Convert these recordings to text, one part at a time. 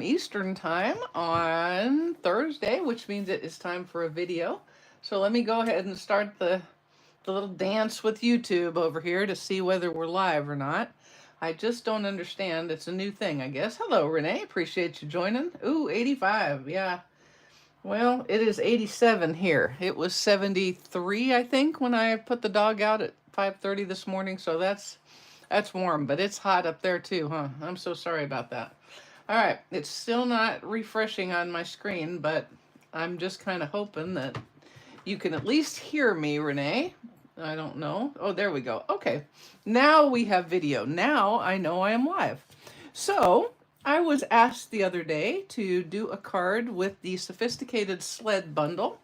Eastern time on Thursday, which means it is time for a video. So let me go ahead and start the little dance with YouTube over here to see whether we're live or not. I just don't understand. It's a new thing, I guess. Hello, Renee. Appreciate you joining. Ooh, 85. Yeah. Well, it is 87 here. It was 73, I think, when I put the dog out at 5:30 this morning. So that's warm, but it's hot up there too, huh? I'm so sorry about that. All right, it's still not refreshing on my screen, but I'm just kind of hoping that you can at least hear me, Renee. I don't know. Oh, there we go. Okay, now we have video. Now I know I am live. So I was asked the other day to do a card with the Sophisticated Sled bundle,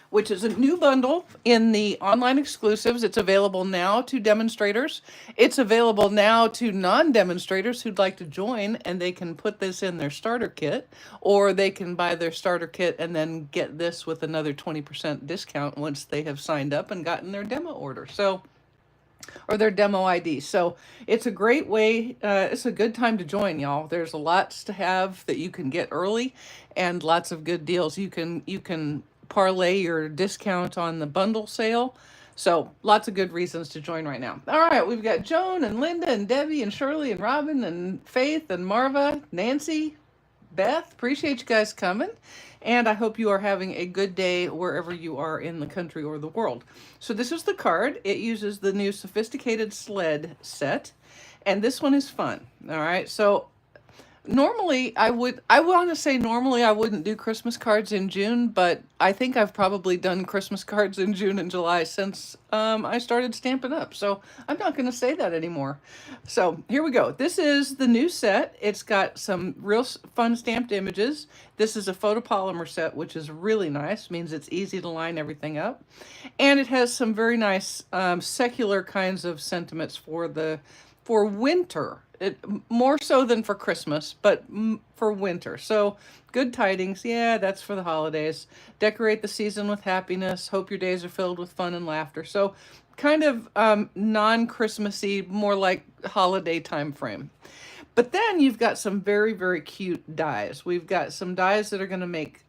which is a new bundle in the online exclusives. It's available now to demonstrators. It's available now to non-demonstrators who'd like to join, and they can put this in their starter kit, or they can buy their starter kit and then get this with another 20% discount once they have signed up and gotten their demo order. So, or their demo ID. So it's a great way, it's a good time to join, y'all. There's lots to have that you can get early and lots of good deals. You can parlay your discount on the bundle sale. So lots of good reasons to join right now. All right, we've got Joan and Linda and Debbie and Shirley and Robin and Faith and Marva, Nancy, Beth. Appreciate you guys coming. And I hope you are having a good day wherever you are in the country or the world. So this is the card. It uses the new Sophisticated Sled set. And this one is fun. All right. So normally I want to say normally I wouldn't do Christmas cards in June, but I think I've probably done Christmas cards in June and July since I started Stampin' Up. So I'm not going to say that anymore. So here we go. This is the new set. It's got some real fun stamped images. This is a photopolymer set, which is really nice. Means it's easy to line everything up. And it has some very nice secular kinds of sentiments for winter. It more so than for Christmas, but for winter. So good tidings. Yeah, that's for the holidays. Decorate the season with happiness. Hope your days are filled with fun and laughter. So kind of non-Christmassy, more like holiday time frame. But then you've got some very, very cute dies. We've got some dies that are going to make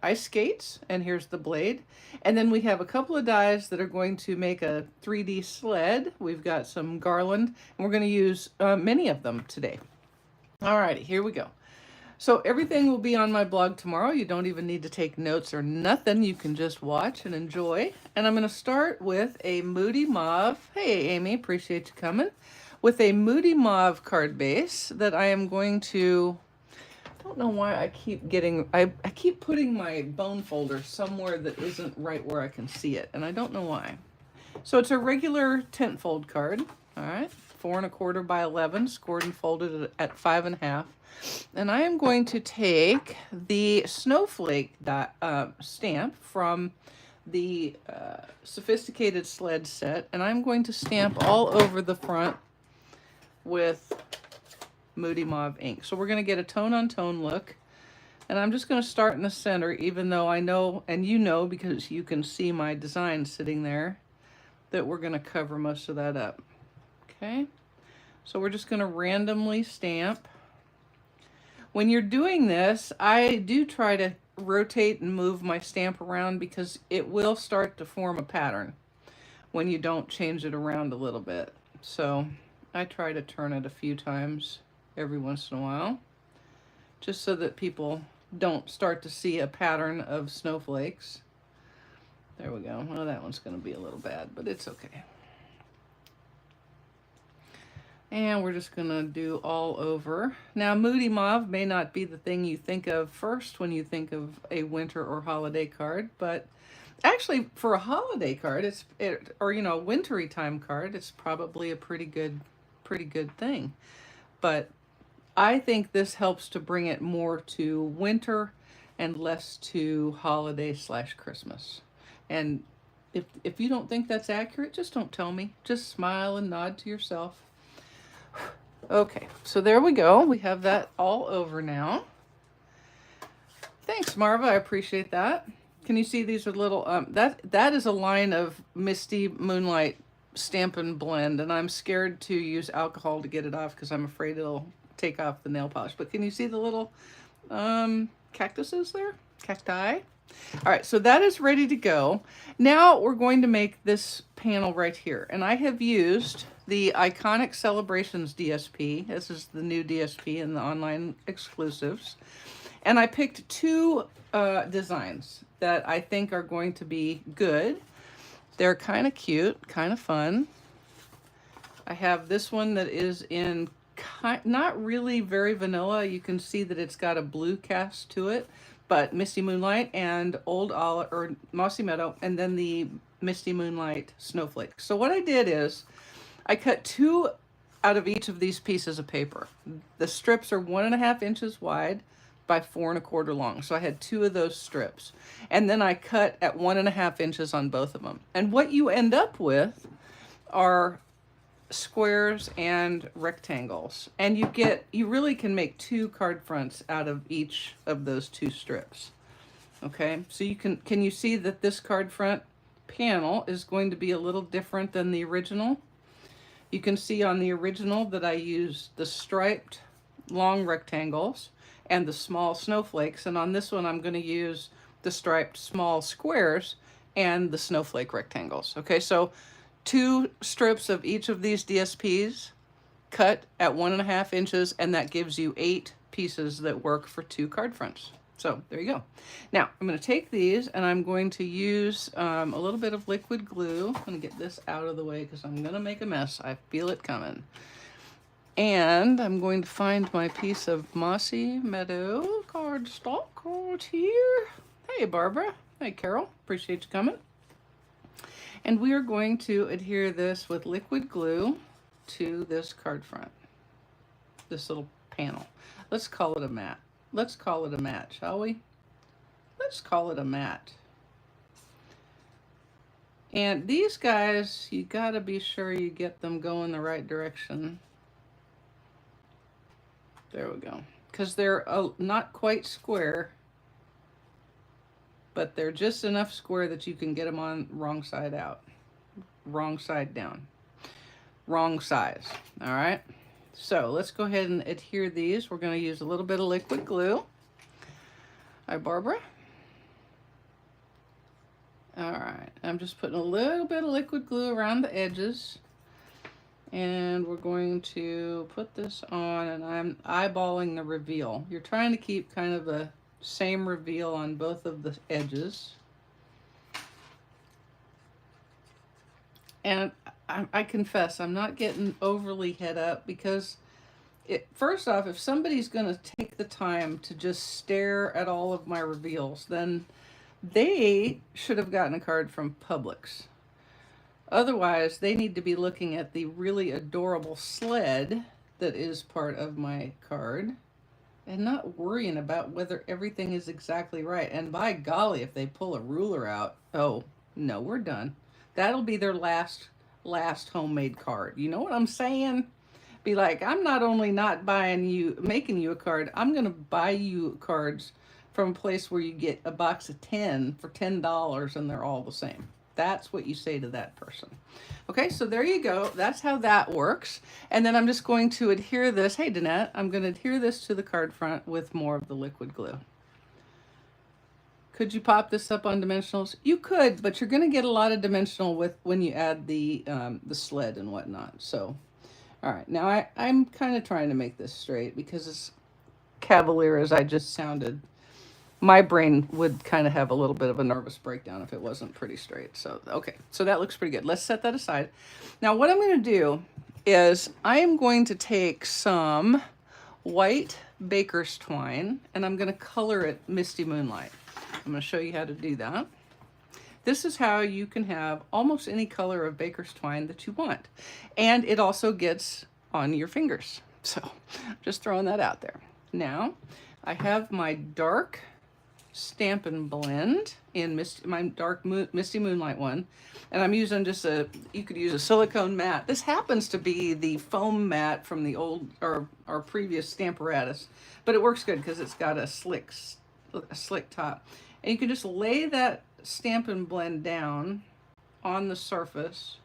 ice skates, and here's the blade. And then we have a couple of dies that are going to make a 3D sled. We've got some garland, and we're going to use many of them today. All righty, here we go. So everything will be on my blog tomorrow. You don't even need to take notes or nothing. You can just watch and enjoy. And I'm going to start with a Moody Mauve. Hey, Amy, appreciate you coming. With a Moody Mauve card base that I am going to... I don't know why I keep getting, I keep putting my bone folder somewhere that isn't right where I can see it, and I don't know why. So it's a regular tent fold card, all right, 4 1/4 by 11, scored and folded at 5 1/2. And I am going to take the snowflake stamp from the Sophisticated Sled set, and I'm going to stamp all over the front with Moody Mauve ink. So we're going to get a tone-on-tone look. And I'm just going to start in the center, even though I know, and you know, because you can see my design sitting there, that we're going to cover most of that up. Okay? So we're just going to randomly stamp. When you're doing this, I do try to rotate and move my stamp around because it will start to form a pattern when you don't change it around a little bit. So I try to turn it a few times every once in a while, just so that people don't start to see a pattern of snowflakes. There we go. Well, that one's going to be a little bad, but it's okay. And we're just going to do all over. Now, Moody Mauve may not be the thing you think of first when you think of a winter or holiday card, but actually for a holiday card, or you know, wintry time card, it's probably a pretty good thing. But I think this helps to bring it more to winter and less to holiday / Christmas. And if you don't think that's accurate, just don't tell me. Just smile and nod to yourself. Okay, so there we go. We have that all over now. Thanks, Marva. I appreciate that. Can you see these are little, that is a line of Misty Moonlight Stampin' Blend, and I'm scared to use alcohol to get it off because I'm afraid it'll take off the nail polish. But can you see the little cactuses there? Cacti? All right, so that is ready to go. Now we're going to make this panel right here. And I have used the Iconic Celebrations DSP. This is the new DSP in the online exclusives. And I picked two designs that I think are going to be good. They're kind of cute, kind of fun. I have this one that is in not really very vanilla. You can see that it's got a blue cast to it, but Misty Moonlight and Old Olive or Mossy Meadow, and then the Misty Moonlight Snowflake. So what I did is I cut 2 out of each of these pieces of paper. The strips are 1.5 inches wide by 4.25 long. So I had 2 of those strips. And then I cut at 1.5 inches on both of them. And what you end up with are squares and rectangles. And you really can make 2 card fronts out of each of those 2 strips. Okay, so can you see that this card front panel is going to be a little different than the original? You can see on the original that I used the striped long rectangles and the small snowflakes, and on this one I'm going to use the striped small squares and the snowflake rectangles. Okay, so 2 strips of each of these DSPs cut at 1.5 inches, and that gives you 8 pieces that work for 2 card fronts. So there you go. Now I'm going to take these and I'm going to use a little bit of liquid glue. I'm going to get this out of the way because I'm going to make a mess. I feel it coming. And I'm going to find my piece of Mossy Meadow cardstock right here. Hey, Barbara. Hey, Carol. Appreciate you coming. And we are going to adhere this with liquid glue to this card front, this little panel. Let's call it a mat. Let's call it a mat, shall we? Let's call it a mat. And these guys, you gotta be sure you get them going the right direction. There we go. Because they're not quite square, but they're just enough square that you can get them on wrong side out, wrong side down, wrong size. All right. So let's go ahead and adhere these. We're going to use a little bit of liquid glue. Hi, Barbara. All right. I'm just putting a little bit of liquid glue around the edges. And we're going to put this on, and I'm eyeballing the reveal. You're trying to keep kind of a same reveal on both of the edges. And I confess, I'm not getting overly head up because first off, if somebody's going to take the time to just stare at all of my reveals, then they should have gotten a card from Publix. Otherwise, they need to be looking at the really adorable sled that is part of my card and not worrying about whether everything is exactly right. And by golly, if they pull a ruler out, oh, no, we're done. That'll be their last homemade card. You know what I'm saying? Be like, I'm not only not making you a card, I'm going to buy you cards from a place where you get a box of 10 for $10 and they're all the same. That's what you say to that person. Okay, so there you go. That's how that works. And then I'm just going to adhere this. Hey, Danette, I'm going to adhere this to the card front with more of the liquid glue. Could you pop this up on dimensionals? You could, but you're going to get a lot of dimensional when you add the sled and whatnot. So, all right. Now I'm kind of trying to make this straight because as cavalier as I just sounded, my brain would kind of have a little bit of a nervous breakdown if it wasn't pretty straight. So, okay. So that looks pretty good. Let's set that aside. Now, what I'm going to do is I am going to take some white baker's twine and I'm going to color it Misty Moonlight. I'm going to show you how to do that. This is how you can have almost any color of baker's twine that you want. And it also gets on your fingers. So just throwing that out there. Now I have my dark Stampin' blend in my dark Misty Moonlight one. And I'm using just you could use a silicone mat. This happens to be the foam mat from the old, our previous Stamparatus. But it works good because it's got a slick top. And you can just lay that Stampin' blend down on the surface.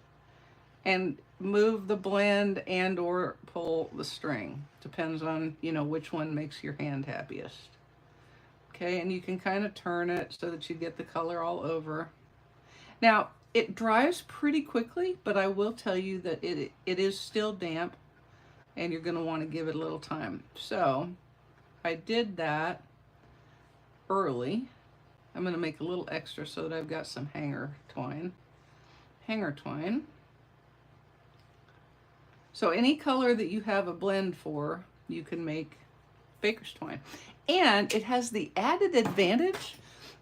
And move the blend and or pull the string. Depends on, you know, which one makes your hand happiest. Okay, and you can kind of turn it so that you get the color all over. Now, it dries pretty quickly, but I will tell you that it is still damp and you're going to want to give it a little time. So I did that early. I'm going to make a little extra so that I've got some hanger twine. So any color that you have a blend for, you can make baker's twine. And it has the added advantage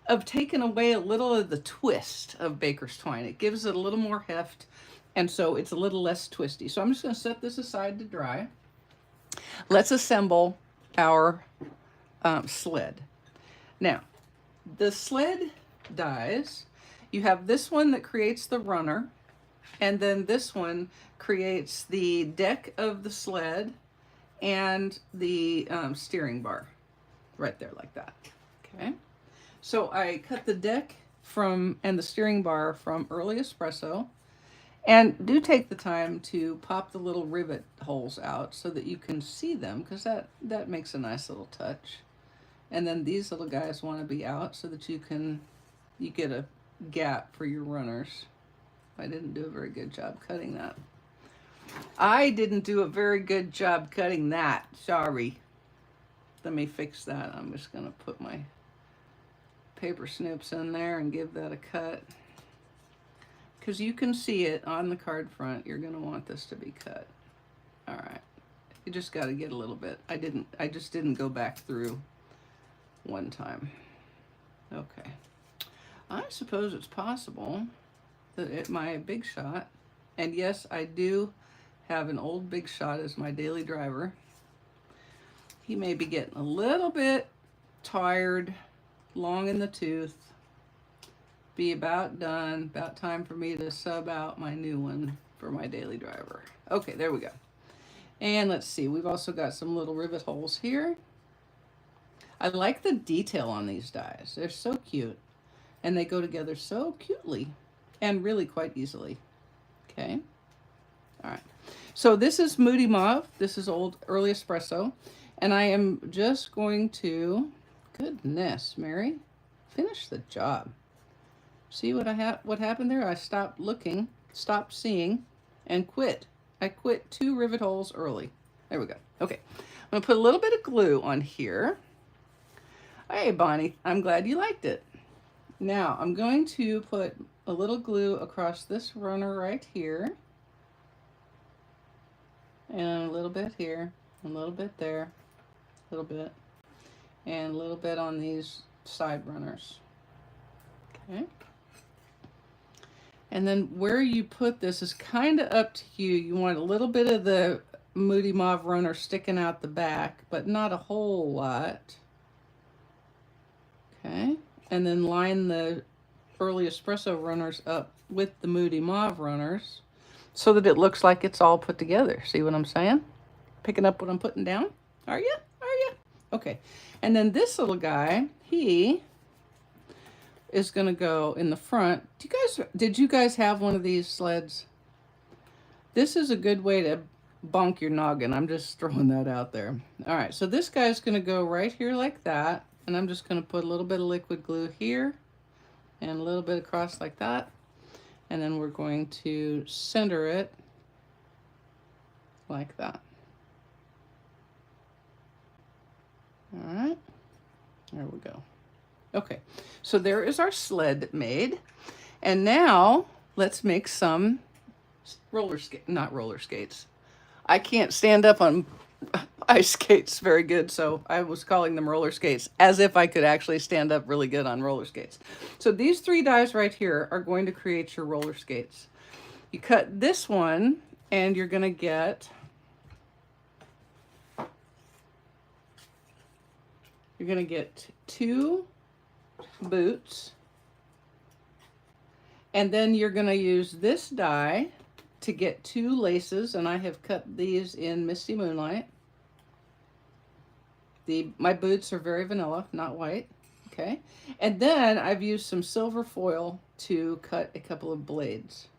of taking away a little of the twist of baker's twine. It gives it a little more heft, and so it's a little less twisty. So I'm just going to set this aside to dry. Let's assemble our sled. Now, the sled dies, you have this one that creates the runner, and then this one creates the deck of the sled and the steering bar right there like that. Okay, so I cut the deck and the steering bar from Early Espresso, and do take the time to pop the little rivet holes out so that you can see them, because that makes a nice little touch. And then these little guys want to be out so that you get a gap for your runners. I didn't do a very good job cutting that. I didn't do a very good job cutting that. Sorry. Let me fix that. I'm just going to put my paper snips in there and give that a cut. Because you can see it on the card front. You're going to want this to be cut. All right. You just got to get a little bit. I just didn't go back through one time. Okay. I suppose it's possible that my Big Shot, and yes, I do have an old Big Shot as my daily driver. He may be getting a little bit tired, long in the tooth, be about done, about time for me to sub out my new one for my daily driver. Okay, there we go. And let's see, we've also got some little rivet holes here. I like the detail on these dies. They're so cute, and they go together so cutely and really quite easily. Okay, all right. So this is Moody Mauve. This is old Early Espresso, and I am just going to, goodness, Mary, finish the job. See what happened there? I stopped looking, stopped seeing, and quit. I quit 2 rivet holes early. There we go. Okay, I'm gonna put a little bit of glue on here. Hey, Bonnie, I'm glad you liked it. Now, I'm going to put a little glue across this runner right here. And a little bit here, a little bit there, a little bit, and a little bit on these side runners. Okay. And then where you put this is kind of up to you. You want a little bit of the Moody Mauve runner sticking out the back, but not a whole lot. Okay, and then line the Early Espresso runners up with the Moody Mauve runners so that it looks like it's all put together. See what I'm saying? Picking up what I'm putting down? Are you? Are you? Okay, and then this little guy, he is going to go in the front. Did you guys have one of these sleds? This is a good way to bonk your noggin. I'm just throwing that out there. All right, so this guy's going to go right here like that. And I'm just going to put a little bit of liquid glue here and a little bit across like that. And then we're going to center it like that. All right, there we go. Okay, so there is our sled made. And now let's make some not roller skates. I can't stand up on ice skates very good, so I was calling them roller skates, as if I could actually stand up really good on roller skates. So these 3 dies right here are going to create your roller skates. You cut this one, and you're going to get, you're going to get 2 boots, and then you're going to use this die to get 2 laces, and I have cut these in Misty Moonlight. My boots are very vanilla, not white. Okay, and then I've used some silver foil to cut a couple of blades.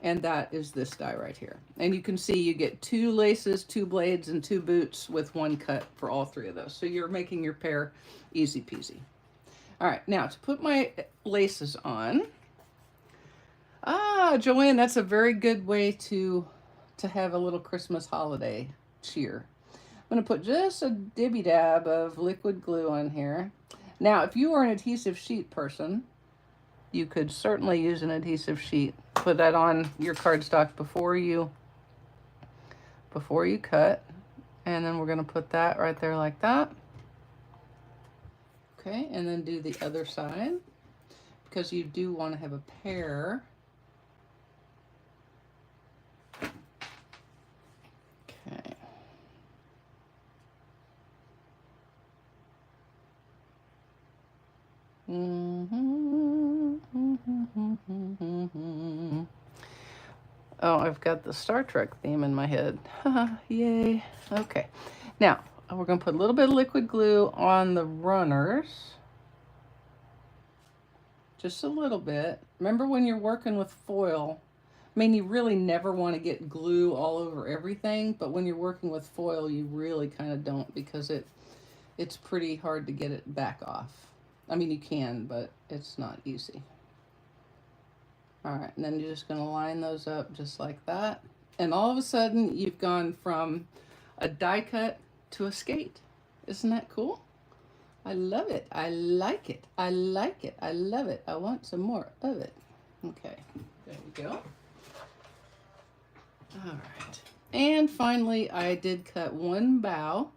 And that is this die right here. And you can see you get 2 laces, 2 blades, and 2 boots with 1 cut for all 3 of those. So you're making your pair easy peasy. All right, now to put my laces on. Ah, Joanne, that's a very good way to have a little Christmas holiday cheer. I'm going to put just a dibby dab of liquid glue on here. Now, if you are an adhesive sheet person, you could certainly use an adhesive sheet. Put that on your cardstock before you cut. And then we're going to put that right there like that. Okay, and then do the other side, because you do want to have a pair. Okay. Oh, I've got the Star Trek theme in my head. Yay. Okay. Now, we're going to put a little bit of liquid glue on the runners. Just a little bit. Remember, when you're working with foil, I mean, you really never want to get glue all over everything, but when you're working with foil, you really kind of don't, because it's pretty hard to get it back off. I mean, you can, but it's not easy. All right, and then you're just going to line those up just like that. And all of a sudden, you've gone from a die cut to a skate. Isn't that cool? I love it. I like it. I like it. I love it. I want some more of it. Okay, there we go. All right. And finally, I did cut 1 bow,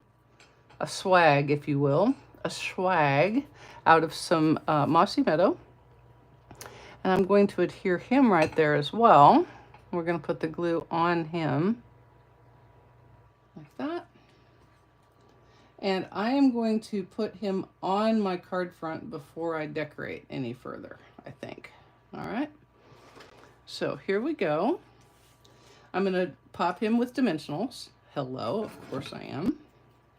a swag, if you will, a swag out of some Mossy Meadow. And I'm going to adhere him right there as well. We're going to put the glue on him like that. And I am going to put him on my card front before I decorate any further, I think. All right. So here we go. I'm going to pop him with dimensionals. Hello, of course I am.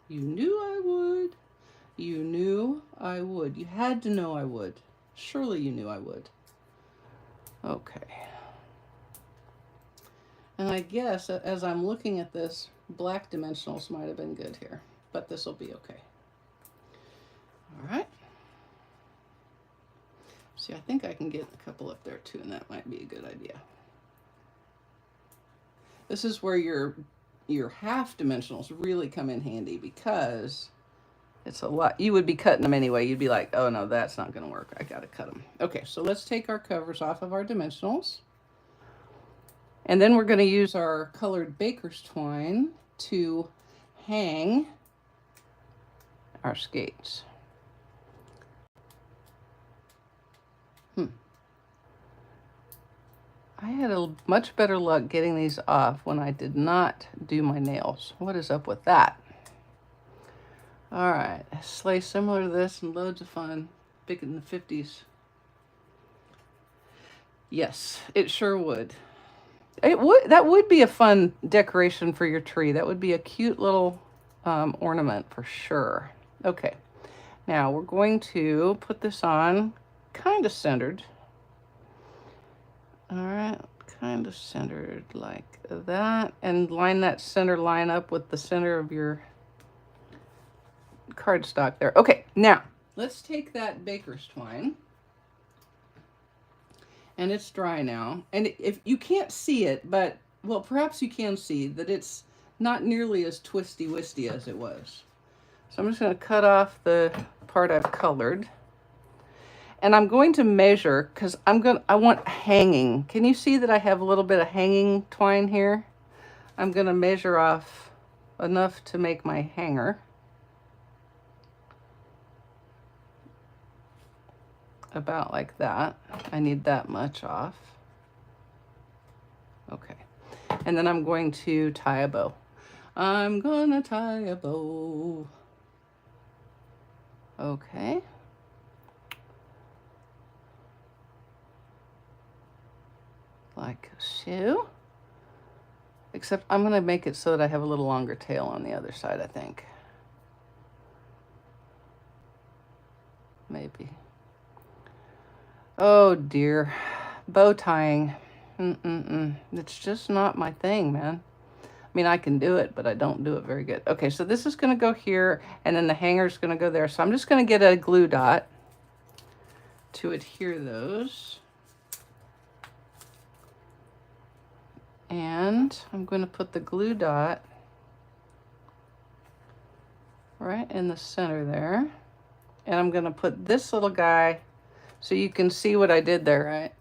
You knew I would. You knew I would. You had to know I would. Surely you knew I would. Okay. And I guess as I'm looking at this, black dimensionals might have been good here, but this will be okay. All right. See, I think I can get a couple up there too, and that might be a good idea. This is where your half dimensionals really come in handy, because it's a lot. You would be cutting them anyway. You'd be like, oh no, that's not going to work. I got to cut them. Okay, so let's take our covers off of our dimensionals. And then we're going to use our colored baker's twine to hang our skates. I had a much better luck getting these off when I did not do my nails. What is up with that? All right, sleigh similar to this and loads of fun. Big in the 50s. Yes, it sure would. It would. That would be a fun decoration for your tree. That would be a cute little ornament for sure. Okay, now we're going to put this on kind of centered. All right, kind of centered like that, and line that center line up with the center of your cardstock there. Okay, now let's take that baker's twine, and it's dry now. And if you can't see it, but well, perhaps you can see that it's not nearly as twisty-wisty as it was. So I'm just going to cut off the part I've colored. And I'm going to measure, because I want hanging. Can you see that I have a little bit of hanging twine here? I'm going to measure off enough to make my hanger. About like that. I need that much off. Okay. And then I'm going to tie a bow. I'm gonna tie a bow. Okay. Like so. Except I'm going to make it so that I have a little longer tail on the other side, I think. Maybe. Oh dear. Bow tying. It's just not my thing, man. I mean, I can do it, but I don't do it very good. Okay, so this is going to go here, and then the hanger's going to go there. So I'm just going to get a glue dot to adhere those. And I'm going to put the glue dot right in the center there. And I'm going to put this little guy so you can see what I did there, right?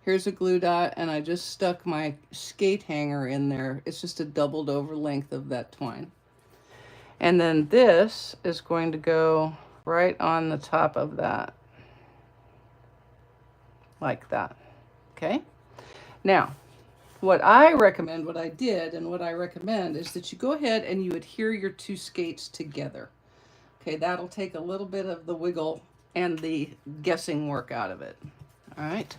Here's a glue dot, and I just stuck my skate hanger in there. It's just a doubled over length of that twine. And then this is going to go right on the top of that. Like that. Okay? Now, what I recommend, what I did, and what I recommend is that you go ahead and you adhere your two skates together. Okay, that'll take a little bit of the wiggle and the guessing work out of it. All right,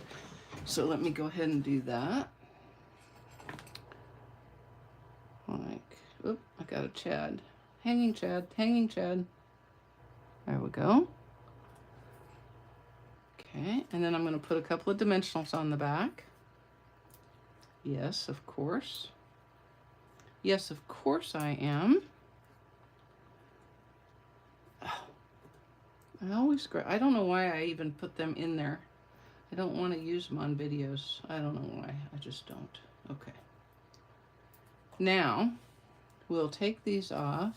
so let me go ahead and do that. Like, oop, I got a Chad. Hanging Chad, hanging Chad. There we go. Okay, and then I'm going to put a couple of dimensionals on the back. Yes, of course. Yes, of course I am. I don't know why I even put them in there. I don't want to use them on videos. I don't know why. I just don't. Okay. Now, we'll take these off.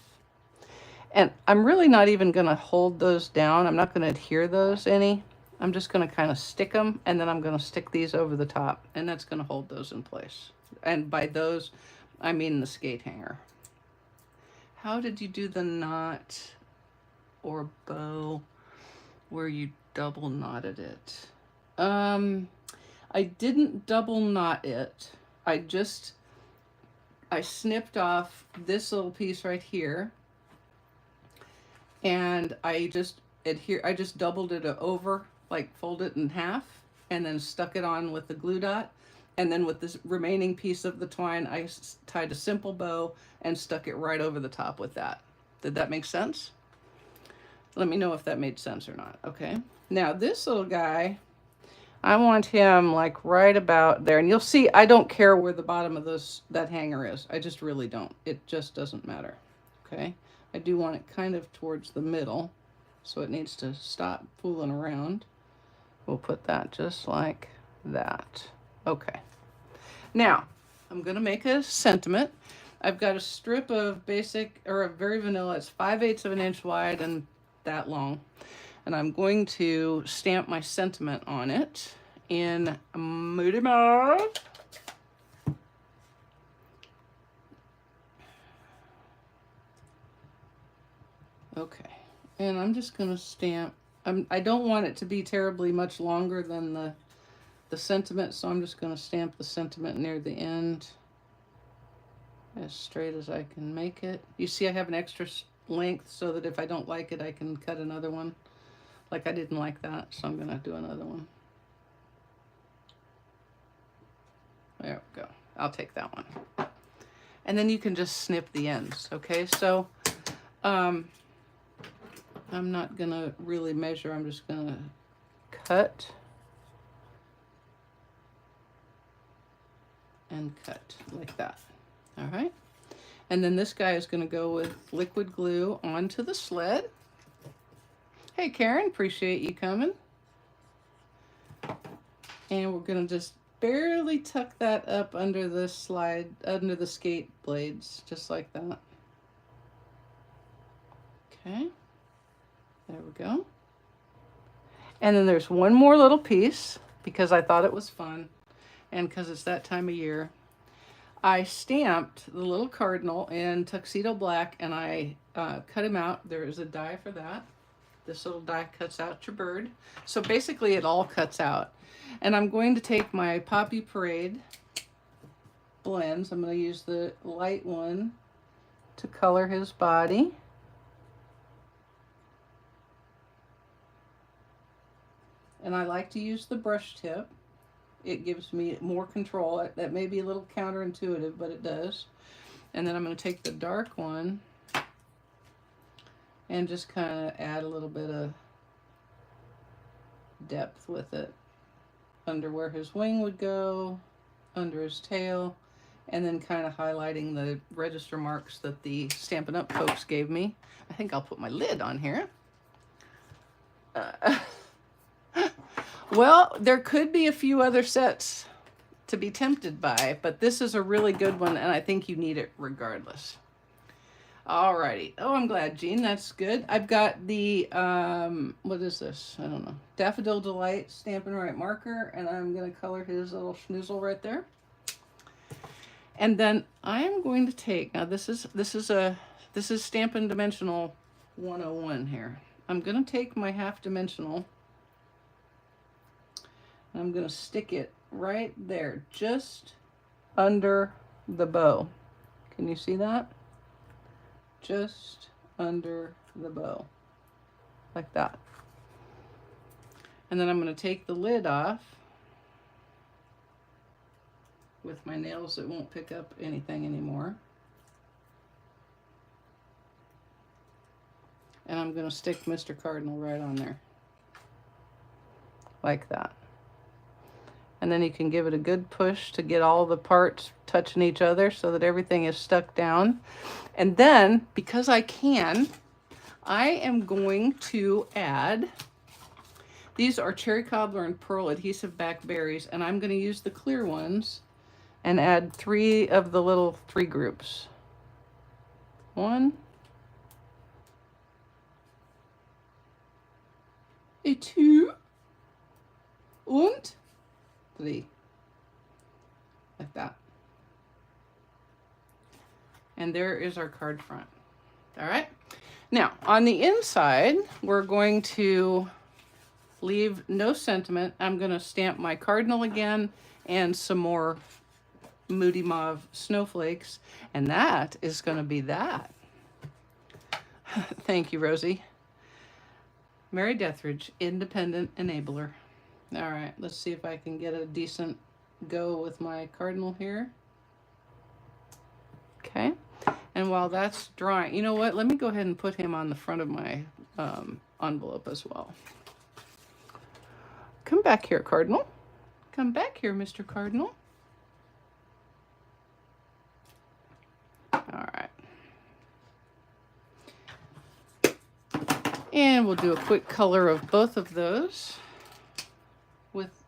And I'm really not even going to hold those down. I'm not going to adhere those any. I'm just going to kind of stick them, and then I'm going to stick these over the top, and that's going to hold those in place. And by those, I mean the skate hanger. How did you do the knot or bow where you double knotted it? I didn't double knot it. I snipped off this little piece right here, and I just doubled it over, like fold it in half, and then stuck it on with the glue dot. And then with this remaining piece of the twine, I tied a simple bow and stuck it right over the top with that. Did that make sense? Let me know if that made sense or not. Okay. Now this little guy, I want him like right about there. And you'll see, I don't care where the bottom of that hanger is. I just really don't. It just doesn't matter. Okay. I do want it kind of towards the middle, so it needs to stop fooling around. We'll put that just like that. Okay. Now, I'm going to make a sentiment. I've got a strip of basic, or a very vanilla. It's 5/8 of an inch wide and that long. And I'm going to stamp my sentiment on it in Moody Mauve. Okay. And I'm just going to stamp. I don't want it to be terribly much longer than the sentiment, so I'm just going to stamp the sentiment near the end as straight as I can make it. You see I have an extra length so that if I don't like it, I can cut another one. Like I didn't like that, so I'm going to do another one. There we go. I'll take that one. And then you can just snip the ends, okay? So I'm not going to really measure. I'm just going to cut and cut like that. All right. And then this guy is going to go with liquid glue onto the sled. Hey, Karen, appreciate you coming. And we're going to just barely tuck that up under the slide, under the skate blades, just like that. Okay. There we go. And then there's one more little piece because I thought it was fun. And because it's that time of year, I stamped the little cardinal in tuxedo black, and I cut him out. There is a die for that. This little die cuts out your bird. So basically it all cuts out. And I'm going to take my Poppy Parade blends. I'm going to use the light one to color his body. And I like to use the brush tip. It gives me more control. That may be a little counterintuitive, but it does. And then I'm going to take the dark one and just kind of add a little bit of depth with it under where his wing would go. under his tail, and then kind of highlighting the register marks that the Stampin' Up! Folks gave me. I think I'll put my lid on here. Well, there could be a few other sets to be tempted by, but this is a really good one, and I think you need it regardless. Alrighty. Oh, I'm glad, Jean. That's good. I've got the, what is this? I don't know. Daffodil Delight Stampin' Right marker, and I'm going to color his little schnoozle right there. And then I'm going to take, now this is Stampin' Dimensional 101 here. I'm going to take my half dimensional, and I'm going to stick it right there, just under the bow. Can you see that? Just under the bow, like that. And then I'm going to take the lid off with my nails that won't pick up anything anymore. And I'm going to stick Mr. Cardinal right on there, like that. And then you can give it a good push to get all the parts touching each other so that everything is stuck down. And then, because I am going to add, these are Cherry Cobbler and Pearl Adhesive Back Berries, and I'm going to use the clear ones and add 3 of the little 3 groups. 1, 2, and 3, like that. And there is our card front. All right. Now, on the inside, we're going to leave no sentiment. I'm going to stamp my cardinal again and some more Moody Mauve snowflakes. And that is going to be that. Thank you, Rosie. Mary Dethridge, Independent Enabler. All right, let's see if I can get a decent go with my cardinal here. Okay, and while that's drying, you know what? Let me go ahead and put him on the front of my envelope as well. Come back here, Cardinal. Come back here, Mr. Cardinal. All right. And we'll do a quick color of both of those,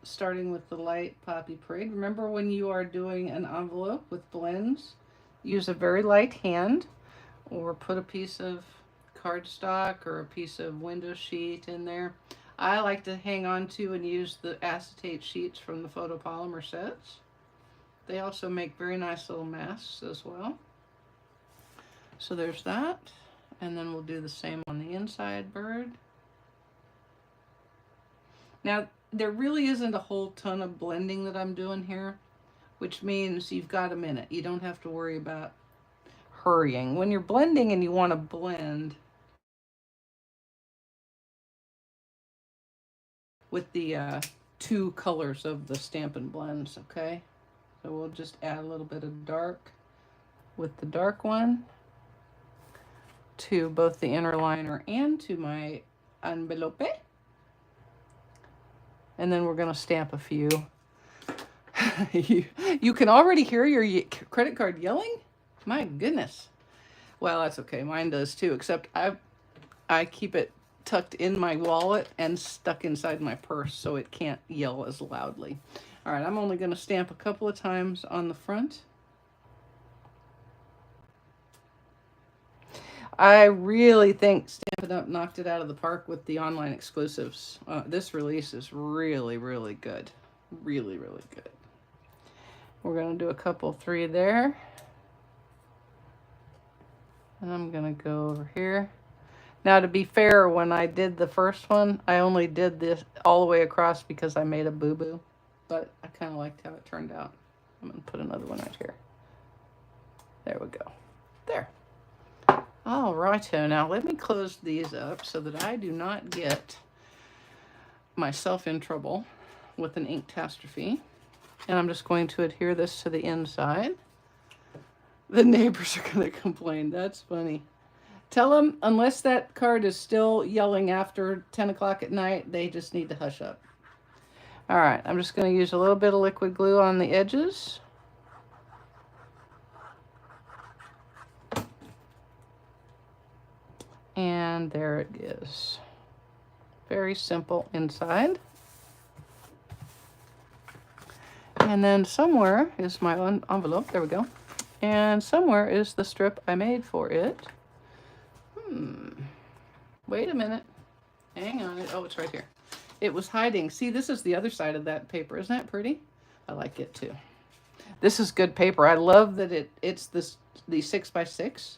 starting with the light Poppy Parade. Remember, when you are doing an envelope with blends, use a very light hand, or put a piece of cardstock or a piece of window sheet in there. I like to hang on to and use the acetate sheets from the photopolymer sets. They also make very nice little masks as well. So there's that. And then we'll do the same on the inside bird. Now, there really isn't a whole ton of blending that I'm doing here, which means you've got a minute. You don't have to worry about hurrying. When you're blending and you want to blend with the 2 colors of the Stampin' blends, okay? So we'll just add a little bit of dark with the dark one to both the inner liner and to my envelope. And then we're going to stamp a few. You can already hear your credit card yelling? My goodness. Well, that's okay. Mine does too, except I keep it tucked in my wallet and stuck inside my purse so it can't yell as loudly. All right, I'm only going to stamp a couple of times on the front. I really think Stampin' Up! Knocked it out of the park with the online exclusives. This release is really, really good. Really, really good. We're going to do a couple, 3 there. And I'm going to go over here. Now, to be fair, when I did the first one, I only did this all the way across because I made a boo-boo. But I kind of liked how it turned out. I'm going to put another one right here. There we go. There. All righto, now let me close these up so that I do not get myself in trouble with an inktastrophie. And I'm just going to adhere this to the inside. The neighbors are going to complain. That's funny. Tell them, unless that card is still yelling after 10 o'clock at night, they just need to hush up. All right, I'm just going to use a little bit of liquid glue on the edges. And there it is. Very simple inside. And then somewhere is my envelope. There we go. And somewhere is the strip I made for it. Wait a minute. Hang on. Oh, it's right here. It was hiding. See, this is the other side of that paper. Isn't that pretty? I like it too. This is good paper. I love that it's the 6x6.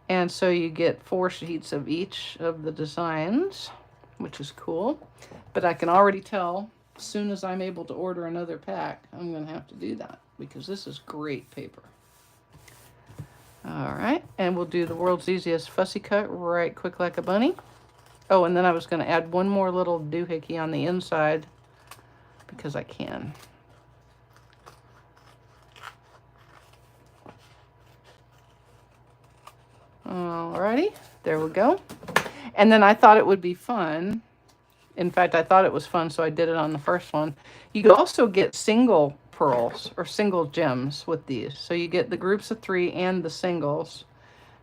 And so you get 4 sheets of each of the designs, which is cool. But I can already tell, as soon as I'm able to order another pack, I'm going to have to do that because this is great paper. All right, and we'll do the world's easiest fussy cut right quick like a bunny. Oh, and then I was going to add one more little doohickey on the inside because I can. Alrighty, there we go. And then I thought it would be fun. In fact, I thought it was fun, so I did it on the first one. You could also get single pearls or single gems with these. So you get the groups of 3 and the singles.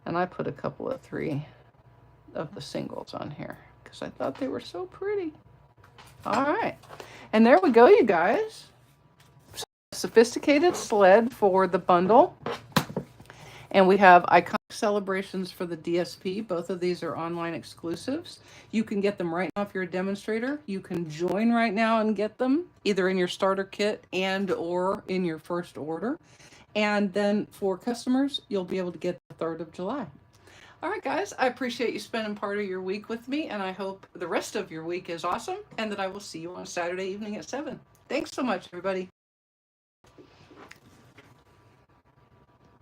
And I put a couple of 3 of the singles on here because I thought they were so pretty. All right. And there we go, you guys. Sophisticated sled for the bundle. And we have iconic celebrations for the DSP. Both of these are online exclusives. You can get them right now if you're a demonstrator. You can join right now and get them either in your starter kit and or in your first order. And then for customers, you'll be able to get the 3rd of July. All right, guys, I appreciate you spending part of your week with me, and I hope the rest of your week is awesome and that I will see you on Saturday evening at 7. Thanks so much, everybody.